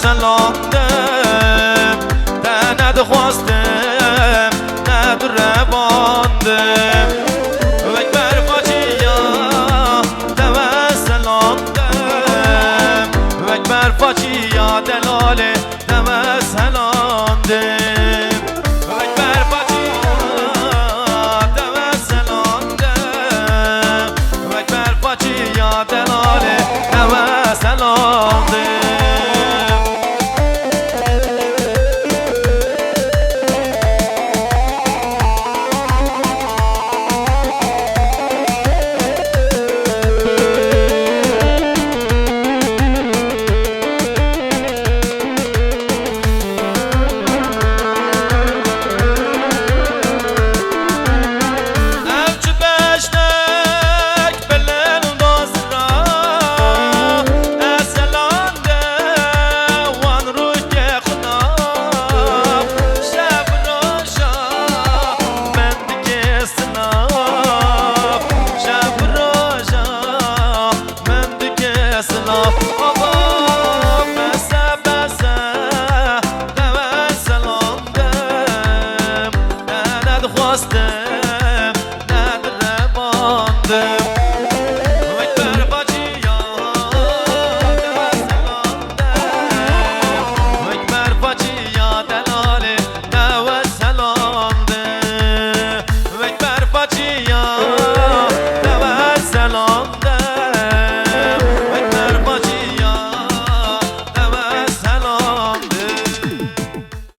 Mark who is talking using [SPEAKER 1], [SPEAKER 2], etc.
[SPEAKER 1] سلاندم تا ندخواستم ندرباندم وک بر فاچیا دو سلاندم وک بر فاچیا دلاله دو سلاندم وک بر فاچیا دو سلاندم وک بر فاچیا دلاله دو سلاندم خواستم ندرباندم